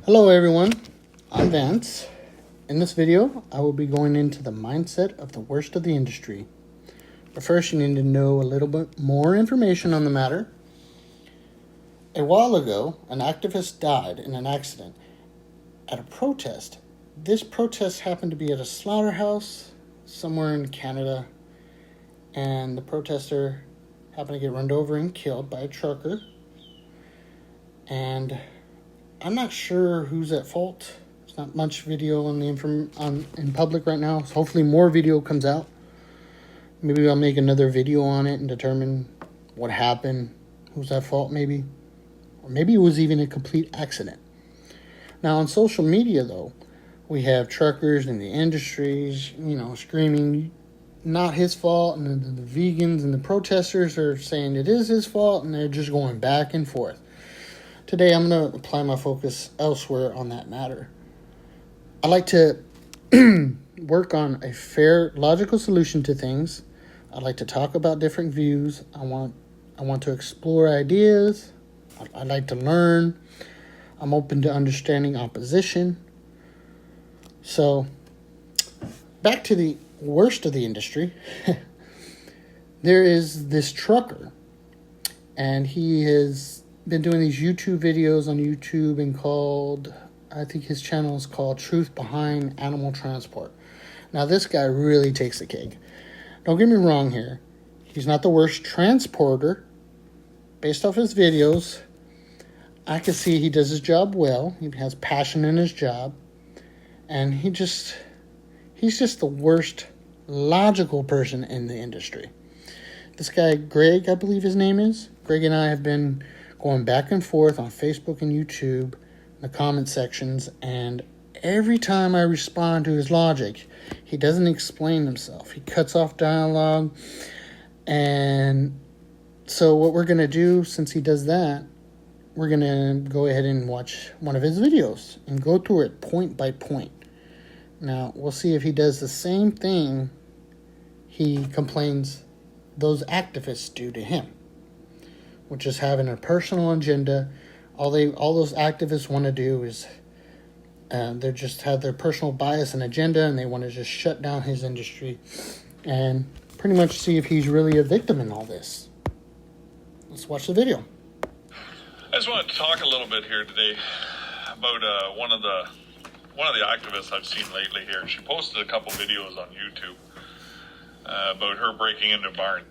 Hello everyone, I'm Vance. In this video, I will be going into the mindset of the worst of the industry. But first, you need to know a little bit more information on the matter. A while ago, an activist died in an accident at a protest. This protest happened to be at a slaughterhouse somewhere in Canada, and the protester happened to get run over and killed by a trucker. And I'm not sure who's at fault. There's not much video on the in public right now. So hopefully more video comes out. Maybe I'll make another video on it and determine what happened, who's at fault maybe. Or maybe it was even a complete accident. Now on social media though, we have truckers in the industries, screaming not his fault, and the vegans and the protesters are saying it is his fault, and they're just going back and forth. Today, I'm going to apply my focus elsewhere on that matter. I like to work on a fair, logical solution to things. I like to talk about different views. I want to explore ideas. I like to learn. I'm open to understanding opposition. So, back to the worst of the industry. There is this trucker, and he has been doing these YouTube videos on YouTube and I think his channel is called Truth Behind Animal Transport. Now this guy really takes the cake. Don't get me wrong here. He's not the worst transporter. Based off his videos, I can see he does his job well. He has passion in his job. And he's just the worst logical person in the industry. This guy, Greg, I believe his name is. Greg and I have been going back and forth on Facebook and YouTube, in the comment sections, and every time I respond to his logic, he doesn't explain himself. He cuts off dialogue, and so what we're going to do, since he does that, we're going to go ahead and watch one of his videos and go through it point by point. Now, we'll see if he does the same thing he complains those activists do to him, which is having a personal agenda. All those activists want to do is they just have their personal bias and agenda, and they want to just shut down his industry and pretty much see if he's really a victim in all this. Let's watch the video. I just wanted to talk a little bit here today about one of the activists I've seen lately here. She posted a couple videos on YouTube about her breaking into a barn.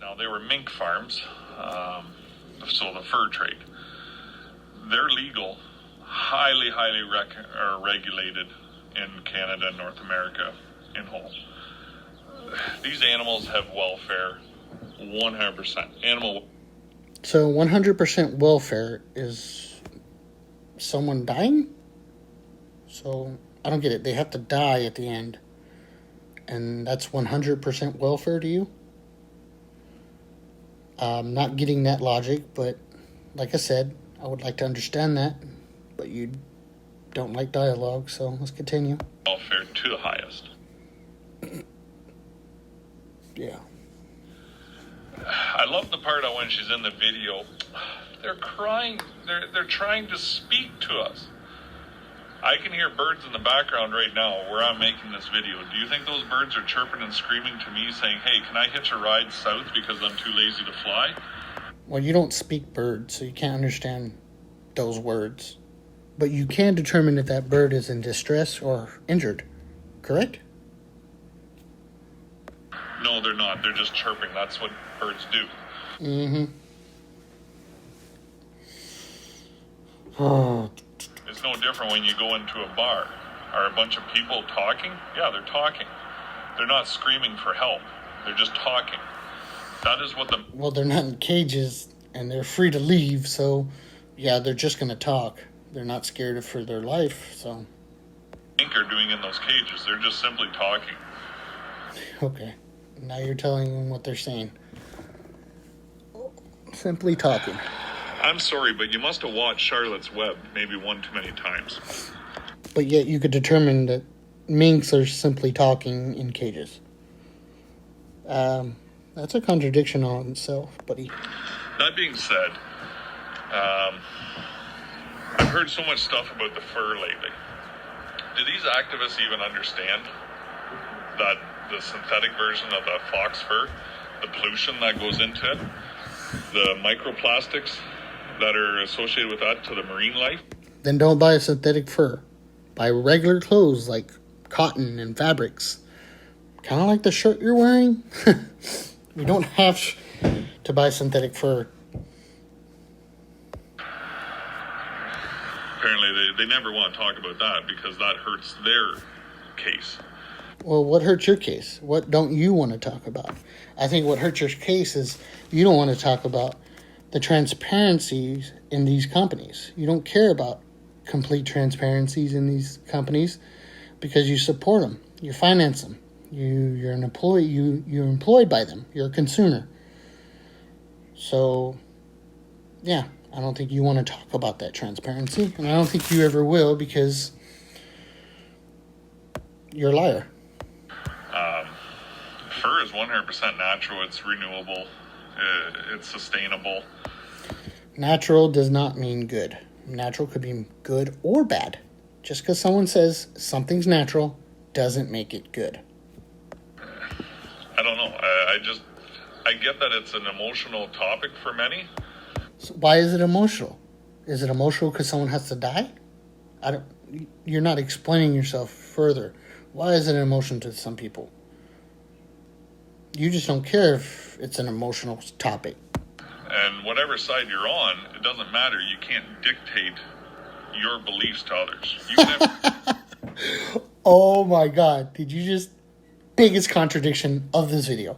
Now, they were mink farms, so the fur trade. They're legal, highly regulated in Canada and North America in whole. These animals have welfare, 100%. So 100% welfare is someone dying? So I don't get it. They have to die at the end, and that's 100% welfare to you? Not getting that logic, but like I said, I would like to understand that, but you don't like dialogue, so let's continue. Welfare to the highest. Yeah. I love the part of when she's in the video. They're crying. They're trying to speak to us. I can hear birds in the background right now where I'm making this video. Do you think those birds are chirping and screaming to me saying, hey, can I hitch a ride south because I'm too lazy to fly? Well, you don't speak bird, so you can't understand those words. But you can determine if that bird is in distress or injured, correct? No, they're not. They're just chirping. That's what birds do. Mm-hmm. Oh. It's no different when you go into a bar. Are a bunch of people talking? Yeah, they're talking. They're not screaming for help. They're just talking. That is what the... Well, they're not in cages, and they're free to leave, so, yeah, they're just going to talk. They're not scared for their life, so... Mink are doing in those cages. They're just simply talking. Okay. Now you're telling them what they're saying. Simply talking. I'm sorry, but you must have watched Charlotte's Web maybe one too many times. But yet you could determine that minks are simply talking in cages. That's a contradiction on itself, buddy. That being said, I've heard so much stuff about the fur lately. Do these activists even understand that the synthetic version of the fox fur, the pollution that goes into it, the microplastics that are associated with that to the marine life? Then don't buy synthetic fur. Buy regular clothes like cotton and fabrics. Kind of like the shirt you're wearing. You don't have to buy synthetic fur. Apparently they never want to talk about that because that hurts their case. Well, what hurts your case? What don't you want to talk about? I think what hurts your case is you don't want to talk about the transparencies in these companies. You don't care about complete transparencies in these companies because you support them. You finance them. You're an employee. You're employed by them. You're a consumer. So, yeah, I don't think you want to talk about that transparency, and I don't think you ever will because you're a liar. Fur is 100% natural. It's renewable. It's sustainable. Natural does not mean good. Natural could be good or bad. Just because someone says something's natural doesn't make it good. I don't know. I get that it's an emotional topic for many. So why is it emotional? Is it emotional because someone has to die? You're not explaining yourself further. Why is it an emotion to some people? You just don't care if it's an emotional topic. And whatever side you're on, it doesn't matter. You can't dictate your beliefs to others. You can Oh my God. Did you just... Biggest contradiction of this video.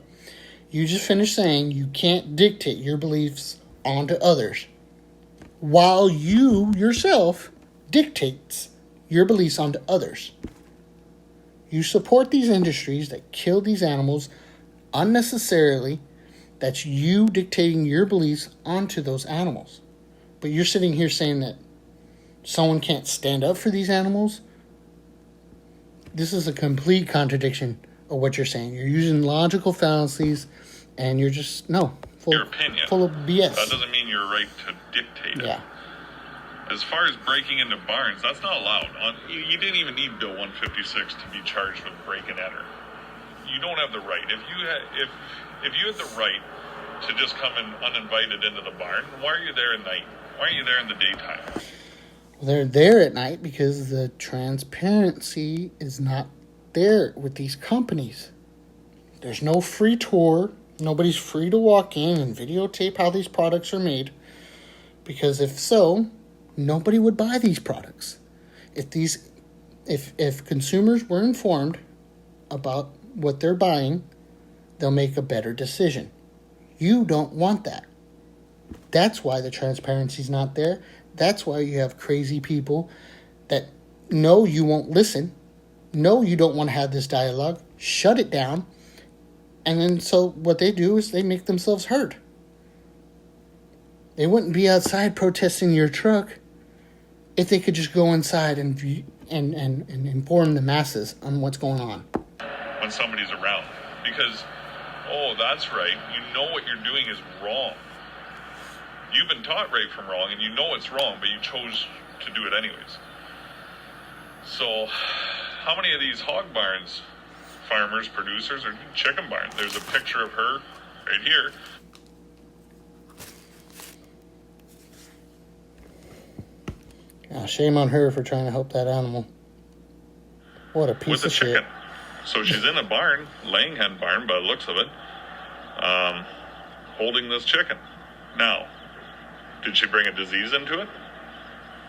You just finished saying you can't dictate your beliefs onto others while you yourself dictates your beliefs onto others. You support these industries that kill these animals unnecessarily. That's you dictating your beliefs onto those animals. But you're sitting here saying that someone can't stand up for these animals. This is a complete contradiction of what you're saying. You're using logical fallacies and you're just, your opinion. Full of BS. That doesn't mean you're right to dictate it. Yeah. As far as breaking into barns, that's not allowed. You didn't even need Bill 156 to be charged with break and enter. You don't have the right. If you had the right to just come in uninvited into the barn, why are you there at night? Why aren't you there in the daytime? They're there at night because the transparency is not there with these companies. There's no free tour. Nobody's free to walk in and videotape how these products are made. Because if so, nobody would buy these products. If consumers were informed about what they're buying, they'll make a better decision. You don't want that. That's why the transparency's not there. That's why you have crazy people that know you won't listen, know you don't want to have this dialogue, shut it down, and then so what they do is they make themselves heard. They wouldn't be outside protesting your truck if they could just go inside and inform the masses on what's going on. When somebody's around. Because, that's right. You know what you're doing is wrong. You've been taught right from wrong, and you know it's wrong, but you chose to do it anyways. So, how many of these hog barns, farmers, producers, are chicken barns? There's a picture of her right here. Shame on her for trying to help that animal. What a piece of shit. So she's in a barn, laying hen barn by the looks of it, holding this chicken. Now, did she bring a disease into it?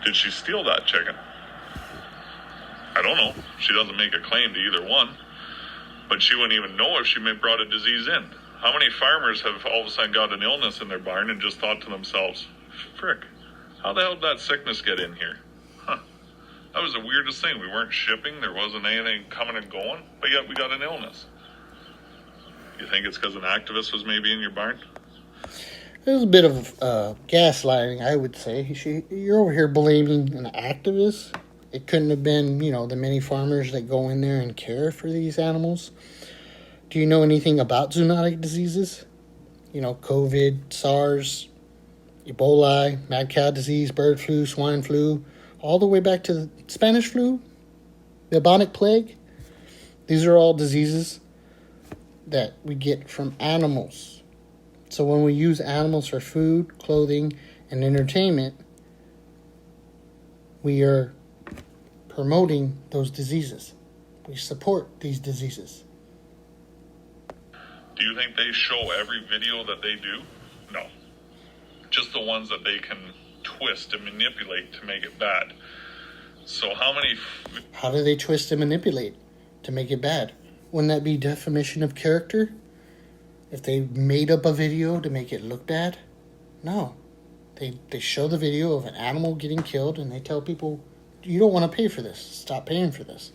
Did she steal that chicken? I don't know. She doesn't make a claim to either one. But she wouldn't even know if she brought a disease in. How many farmers have all of a sudden got an illness in their barn and just thought to themselves, frick, how the hell did that sickness get in here? That was the weirdest thing. We weren't shipping. There wasn't anything coming and going. But yet we got an illness. You think it's because an activist was maybe in your barn? It was a bit of gaslighting, I would say. You're over here blaming an activist. It couldn't have been, the many farmers that go in there and care for these animals. Do you know anything about zoonotic diseases? COVID, SARS, Ebola, mad cow disease, bird flu, swine flu, all the way back to the Spanish flu, the bubonic plague. These are all diseases that we get from animals. So when we use animals for food, clothing, and entertainment, we are promoting those diseases. We support these diseases. Do you think they show every video that they do? No. Just the ones that they can twist and manipulate to make it bad. So How do they twist and manipulate to make it bad? Wouldn't that be defamation of character? If they made up a video to make it look bad? No. They show the video of an animal getting killed and they tell people, you don't want to pay for this. Stop paying for this.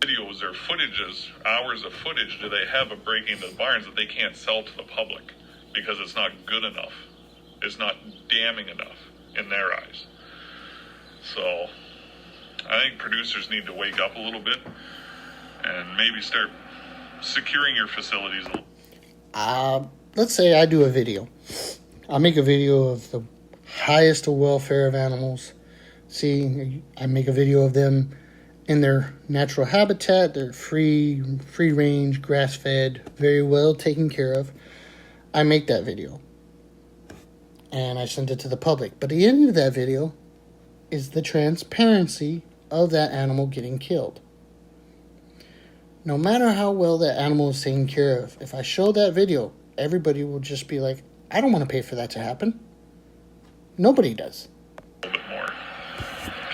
Videos or footages, hours of footage do they have of breaking into the barns that they can't sell to the public because it's not good enough? It's not damning enough in their eyes. So I think producers need to wake up a little bit and maybe start securing your facilities. Let's say I do a video. I make a video of the highest of welfare of animals. See, I make a video of them in their natural habitat. They're free range, grass fed, very well taken care of. I make that video and I send it to the public. But the end of that video is the transparency of that animal getting killed. No matter how well that animal is taken care of, if I show that video, everybody will just be like, I don't want to pay for that to happen. Nobody does. A little bit more.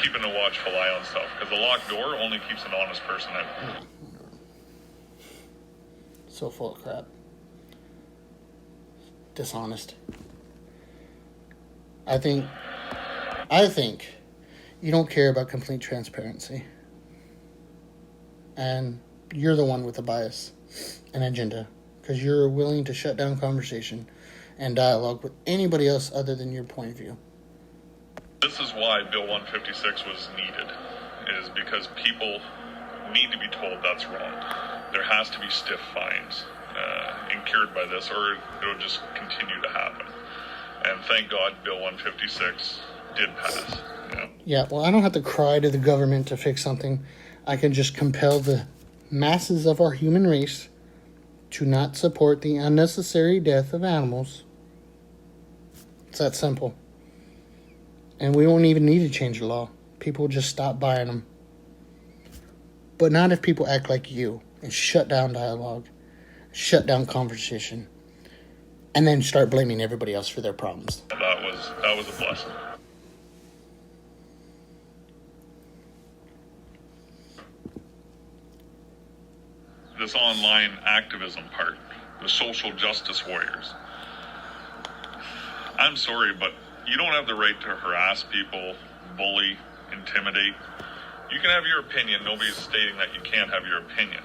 Keeping a watchful eye on stuff, because a locked door only keeps an honest person out. So full of crap. Dishonest. I think you don't care about complete transparency. And you're the one with a bias and agenda, because you're willing to shut down conversation and dialogue with anybody else other than your point of view. This is why Bill 156 was needed, is because people need to be told that's wrong. There has to be stiff fines incurred by this, or it'll just continue to happen. And thank God Bill 156 did pass. Yeah, well, I don't have to cry to the government to fix something. I can just compel the masses of our human race to not support the unnecessary death of animals. It's that simple. And we won't even need to change the law. People just stop buying them. But not if people act like you and shut down dialogue, shut down conversation, and then start blaming everybody else for their problems. That was a blessing. This online activism part, the social justice warriors. I'm sorry, but you don't have the right to harass people, bully, intimidate. You can have your opinion. Nobody's stating that you can't have your opinion.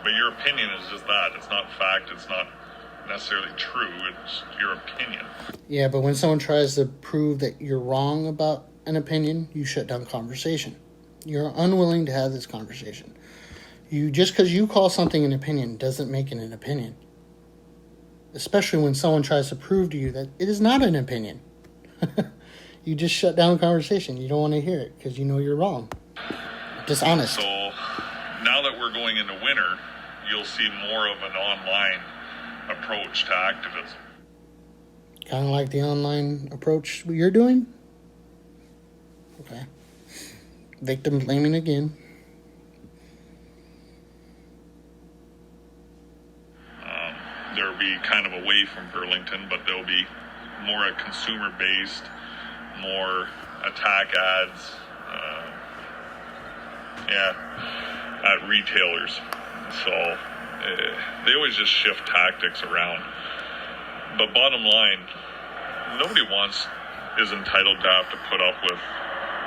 But your opinion is just that. It's not fact. It's not necessarily true. It's your opinion. Yeah, but when someone tries to prove that you're wrong about an opinion, you shut down conversation. You're unwilling to have this conversation. Just because you call something an opinion doesn't make it an opinion. Especially when someone tries to prove to you that it is not an opinion. You just shut down conversation. You don't want to hear it because you know you're wrong. Dishonest. So now that we're going into winter, you'll see more of an online approach to activism. Kind of like the online approach you're doing? Okay. Victim blaming again. There'll be kind of away from Burlington, but there'll be more a consumer-based, more attack ads, at retailers. So they always just shift tactics around. But bottom line, nobody is entitled to have to put up with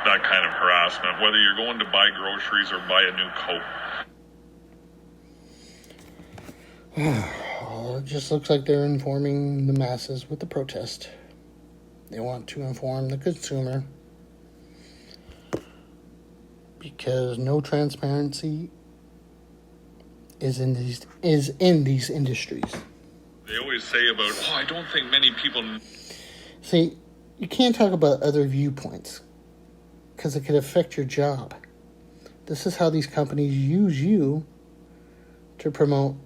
that kind of harassment, whether you're going to buy groceries or buy a new coat. Well, it just looks like they're informing the masses with the protest. They want to inform the consumer because no transparency is in these industries. They always say about, oh, I don't think many people. See, you can't talk about other viewpoints because it could affect your job. This is how these companies use you to promote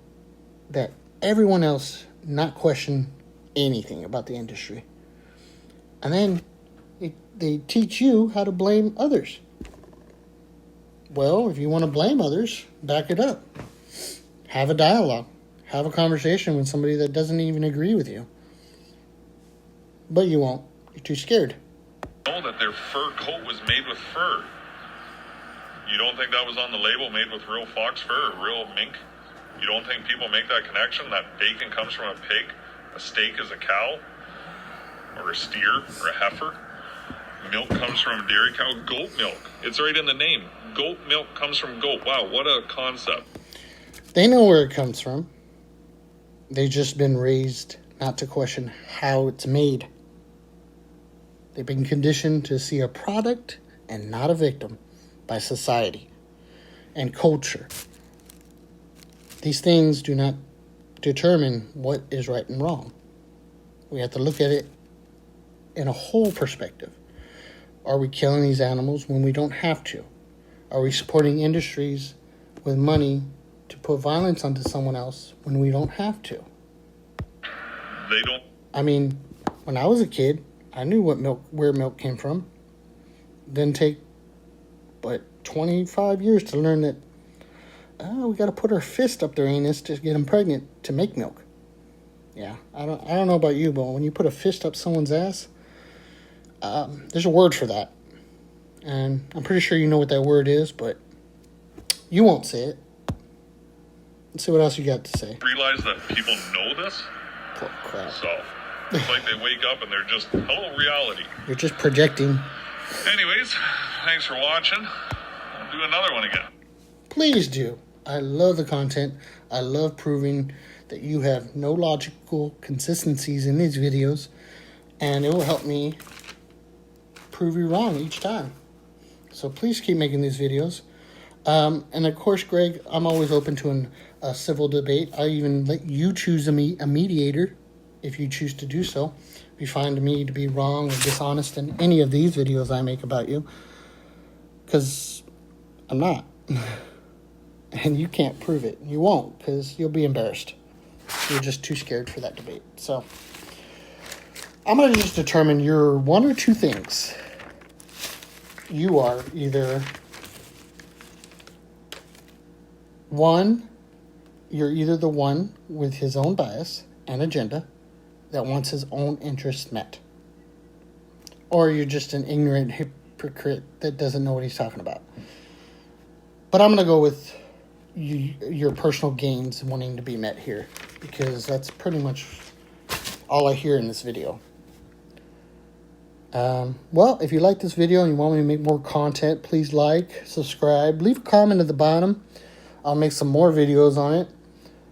that everyone else not question anything about the industry. And then they teach you how to blame others. Well, if you want to blame others, back it up. Have a dialogue. Have a conversation with somebody that doesn't even agree with you. But you won't. You're too scared. Know that their fur coat was made with fur. You don't think that was on the label, made with real fox fur or real mink? You don't think people make that connection, that bacon comes from a pig, a steak is a cow, or a steer, or a heifer? Milk comes from a dairy cow. Goat milk. It's right in the name. Goat milk comes from goat. Wow, what a concept. They know where it comes from. They've just been raised not to question how it's made. They've been conditioned to see a product and not a victim by society and culture. These things do not determine what is right and wrong. We have to look at it in a whole perspective. Are we killing these animals when we don't have to? Are we supporting industries with money to put violence onto someone else when we don't have to? They don't. I mean, when I was a kid, I knew where milk came from. Didn't take, 25 years to learn that we got to put our fist up their anus to get them pregnant to make milk. Yeah, I don't know about you, but when you put a fist up someone's ass, there's a word for that. And I'm pretty sure you know what that word is, but you won't say it. Let's see what else you got to say. Realize that people know this? Oh, crap. So, it's like they wake up and they're just, hello, reality. You're just projecting. Anyways, thanks for watching. I'll do another one again. Please do. I love the content. I love proving that you have no logical consistencies in these videos. And it will help me prove you wrong each time. So please keep making these videos. And of course, Greg, I'm always open to a civil debate. I even let you choose a mediator if you choose to do so. If you find me to be wrong or dishonest in any of these videos I make about you. Because I'm not. And you can't prove it. You won't, because you'll be embarrassed. You're just too scared for that debate. So I'm going to just determine you're one or two things. You are either you're either the one with his own bias and agenda that wants his own interests met. Or you're just an ignorant hypocrite that doesn't know what he's talking about. But I'm going to go with your personal gains wanting to be met here, because that's pretty much all I hear in this video. Well, if you like this video and you want me to make more content, please like, subscribe, leave a comment at the bottom. I'll make some more videos on it.